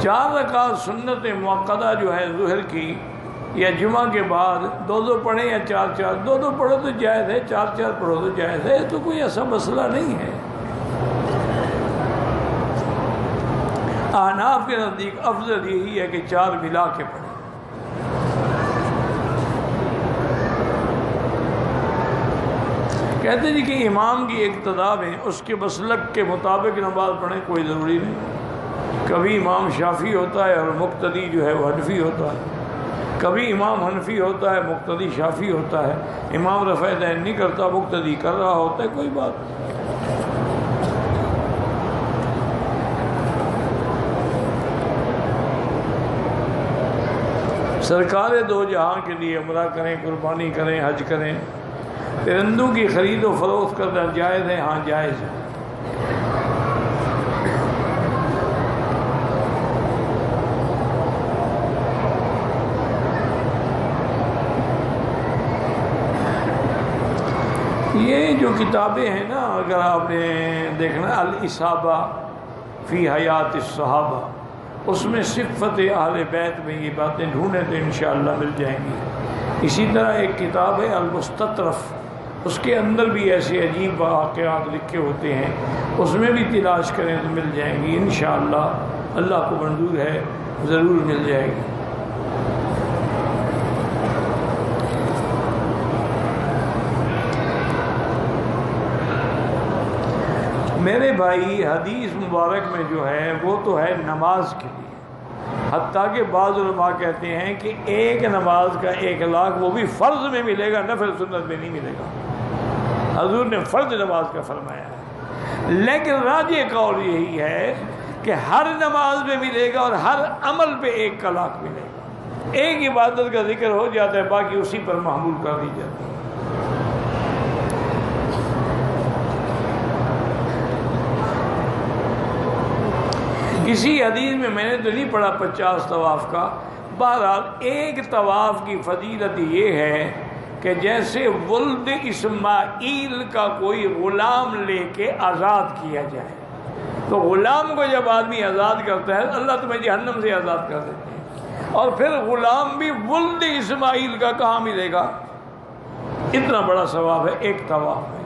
4 رکعت سنت موقدہ جو ہے ظہر کی یا جمعہ کے بعد 2 پڑھیں یا 4 2 پڑھو تو جائز ہے، 4 پڑھو تو جائز ہے، تو کوئی ایسا مسئلہ نہیں ہے۔ احناف کے نزدیک افضل یہی ہے کہ 4 ملا کے پڑھیں۔ کہتے ہیں کہ امام کی اقتداء میں اس کے مسلک کے مطابق نماز پڑھیں، کوئی ضروری نہیں۔ کبھی امام شافعی ہوتا ہے اور مقتدی جو ہے وہ حنفی ہوتا ہے، کبھی امام حنفی ہوتا ہے مقتدی شافعی ہوتا ہے، امام رفع دین نہیں کرتا مقتدی کر رہا ہوتا ہے، کوئی بات نہیں۔ سرکار دو جہاں کے لیے عمرہ کریں، قربانی کریں، حج کریں، پرندوں کی خرید و فروخت کرنا جائز ہے؟ ہاں جائز ہے۔ یہ جو کتابیں ہیں نا، اگر آپ نے دیکھنا الاصابہ فی حیات الصحابہ، اس میں صفت اہل بیت میں یہ باتیں ڈھونڈیں تو انشاءاللہ مل جائیں گی۔ اسی طرح ایک کتاب ہے المستطرف، اس کے اندر بھی ایسے عجیب واقعات لکھے ہوتے ہیں، اس میں بھی تلاش کریں تو مل جائیں گی انشاءاللہ، اللہ کو منظور ہے ضرور مل جائے گی۔ میرے بھائی حدیث مبارک میں جو ہے وہ تو ہے نماز کے لیے، حتیٰ کہ بعض علماء کہتے ہیں کہ ایک نماز کا 1 لاکھ وہ بھی فرض میں ملے گا، نفل سنت میں نہیں ملے گا۔ حضور نے فرض نماز کا فرمایا ہے، لیکن راجح قول یہی ہے کہ ہر نماز میں ملے گا اور ہر عمل پہ 1 کا لاکھ ملے گا۔ ایک عبادت کا ذکر ہو جاتا ہے، باقی اسی پر محمول کر دی جاتی ہے۔ کسی حدیث میں میں نے تو نہیں پڑھا 50 طواف کا، بہرحال ایک طواف کی فضیلت یہ ہے کہ جیسے ولد اسماعیل کا کوئی غلام لے کے آزاد کیا جائے، تو غلام کو جب آدمی آزاد کرتا ہے اللہ تمہیں جہنم سے آزاد کر دیتے ہیں، اور پھر غلام بھی ولد اسماعیل کا کہاں ملے گا؟ اتنا بڑا ثواب ہے ایک طواف میں۔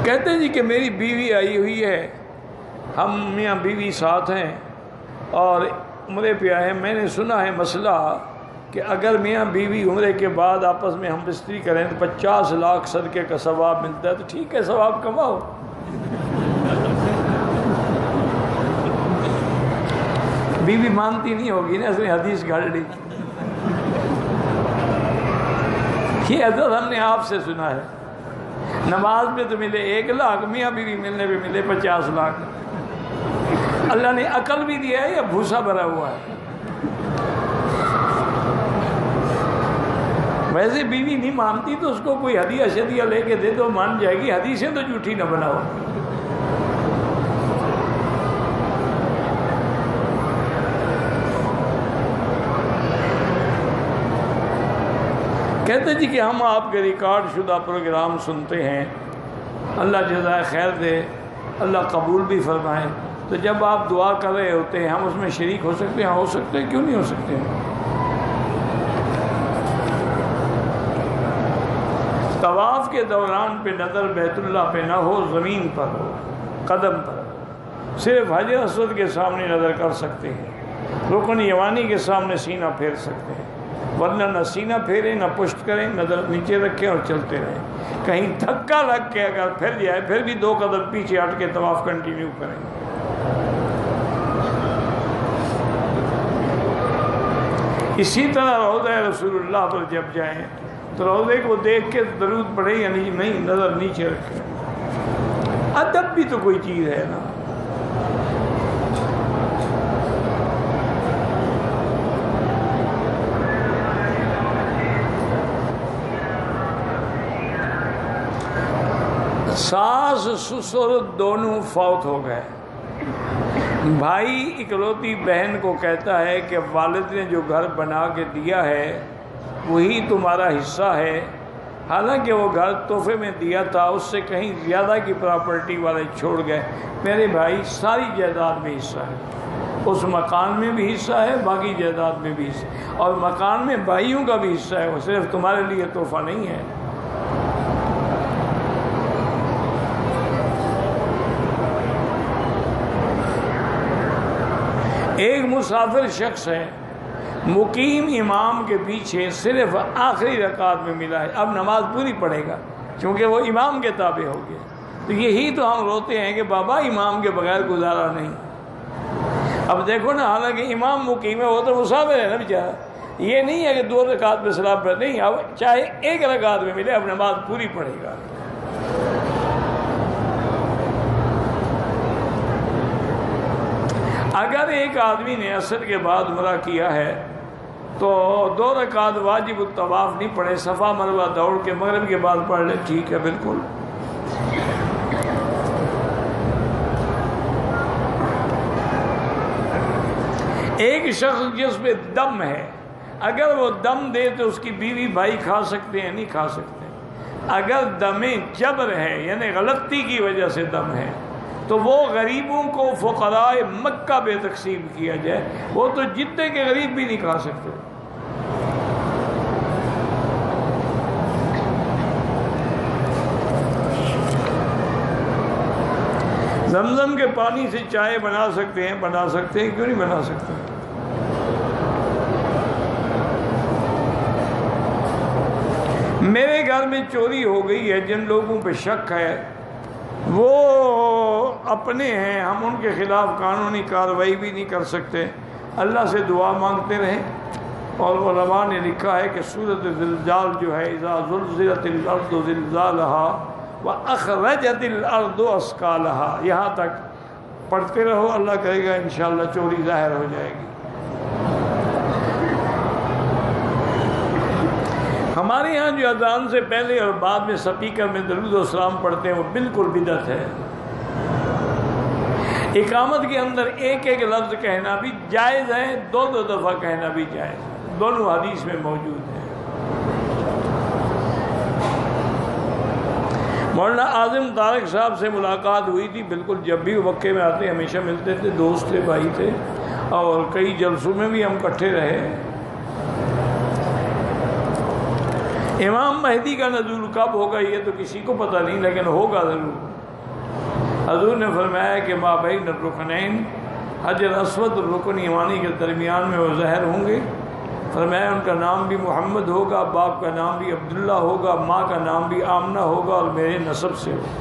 کہتے ہیں جی کہ میری بیوی آئی ہوئی ہے، ہم میاں بیوی ساتھ ہیں اور عمرے پہ آئے ہیں، میں نے سنا ہے مسئلہ کہ اگر میاں بیوی عمرے کے بعد آپس میں ہم بستری کریں تو 50 لاکھ صدقے کا ثواب ملتا ہے، تو ٹھیک ہے ثواب کماؤ۔ بیوی مانتی نہیں ہوگی نا، اس نے حدیث گھڑ لی۔ یہ حضرت ہم نے آپ سے سنا ہے، نماز میں تو ملے 1 لاکھ، میاں بیوی ملنے پہ ملے 50 لاکھ۔ اللہ نے عقل بھی دیا ہے یا بھوسا بھرا ہوا ہے؟ ویسے بیوی نہیں مانتی تو اس کو کوئی ہدیہ شدیہ لے کے دے تو مان جائے گی، حدیثیں تو جھوٹی نہ بناؤ۔ کہتے جی کہ ہم آپ کے ریکارڈ شدہ پروگرام سنتے ہیں، اللہ جزائے خیر دے، اللہ قبول بھی فرمائے، تو جب آپ دعا کر رہے ہوتے ہیں ہم اس میں شریک ہو سکتے ہیں؟ ہو سکتے ہیں، کیوں نہیں ہو سکتے ہیں؟ طواف کے دوران پہ نظر بیت اللہ پہ نہ ہو، زمین پر ہو، قدم پر ہو، صرف حجر اسود کے سامنے نظر کر سکتے ہیں، رکن یمانی کے سامنے سینہ پھیر سکتے ہیں، ورنہ نہ سینہ پھیریں نہ پشت کریں، نظر نیچے رکھیں اور چلتے رہیں۔ کہیں دھکا لگ کے اگر پھر جائے پھر بھی 2 قدم پیچھے ہٹ کے طواف کنٹینیو کریں۔ اسی طرح روضہ رسول اللہ پر جب جائیں تو روضے کو دیکھ کے درود پڑھیں، یعنی نہیں نظر نیچے رکھیں۔ ادب بھی تو کوئی چیز ہے نا۔ ساس سسر دونوں فوت ہو گئے، بھائی اکلوتی بہن کو کہتا ہے کہ والد نے جو گھر بنا کے دیا ہے وہی تمہارا حصہ ہے، حالانکہ وہ گھر تحفے میں دیا تھا، اس سے کہیں زیادہ کی پراپرٹی والے چھوڑ گئے۔ میرے بھائی ساری جائیداد میں حصہ ہے، اس مکان میں بھی حصہ ہے، باقی جائیداد میں بھی حصہ ہے، اور مکان میں بھائیوں کا بھی حصہ ہے، وہ صرف تمہارے لیے تحفہ نہیں ہے۔ ایک مسافر شخص ہے، مقیم امام کے پیچھے صرف آخری رکعت میں ملا ہے، اب نماز پوری پڑھے گا کیونکہ وہ امام کے تابع ہو گیا۔ تو یہی تو ہم روتے ہیں کہ بابا امام کے بغیر گزارا نہیں۔ اب دیکھو نا، حالانکہ امام مقیم ہے، وہ تو مسافر ہے نا بیچارہ، یہ نہیں ہے کہ 2 رکعت میں سلام پڑھ، نہیں، اب چاہے 1 رکعت میں ملے، اب نماز پوری پڑھے گا۔ اگر ایک آدمی نے عصر کے بعد عمرہ کیا ہے تو 2 رکعت واجب الطواف نہیں پڑھے، صفا مروہ دوڑ کے مغرب کے بعد پڑھ لے، ٹھیک ہے بالکل۔ ایک شخص جس پہ دم ہے، اگر وہ دم دے تو اس کی بیوی بھائی کھا سکتے ہیں؟ نہیں کھا سکتے۔ اگر دم جبر ہے یعنی غلطی کی وجہ سے دم ہے تو وہ غریبوں کو فقراء مکہ پہ تقسیم کیا جائے، وہ تو جتنے کے غریب بھی نہیں کھا سکتے۔ زمزم کے پانی سے چائے بنا سکتے ہیں، بنا سکتے ہیں، کیوں نہیں بنا سکتے؟ میرے گھر میں چوری ہو گئی ہے، جن لوگوں پہ شک ہے وہ اپنے ہیں، ہم ان کے خلاف قانونی کارروائی بھی نہیں کر سکتے، اللہ سے دعا مانگتے رہیں۔ اور علماء نے لکھا ہے کہ سورۃ زلزال جو ہے، اذا زلزلت الارض زلزالها واخرجت الارض اثقالها، یہاں تک پڑھتے رہو، اللہ کرے گا انشاءاللہ چوری ظاہر ہو جائے گی۔ ہمارے ہاں جو اذان سے پہلے اور بعد میں سپیکر میں درود و سلام پڑھتے ہیں وہ بالکل بدعت ہے۔ اقامت کے اندر ایک ایک لفظ کہنا بھی جائز ہے، 2 دفعہ کہنا بھی جائز ہے، دونوں حدیث میں موجود ہیں۔ مولانا اعظم طارق صاحب سے ملاقات ہوئی تھی، بالکل جب بھی مکے میں آتے ہمیشہ ملتے تھے، دوست تھے، بھائی تھے، اور کئی جلسوں میں بھی ہم اکٹھے رہے۔ امام مہدی کا نزول کب ہوگا یہ تو کسی کو پتہ نہیں، لیکن ہوگا ضرور۔ حضور نے فرمایا کہ ما بین الرکنین، حجر اسود اور رکن یمانی کے درمیان میں وہ ظاہر ہوں گے۔ فرمایا ان کا نام بھی محمد ہوگا، باپ کا نام بھی عبداللہ ہوگا، ماں کا نام بھی آمنہ ہوگا، اور میرے نسب سے ہوگا۔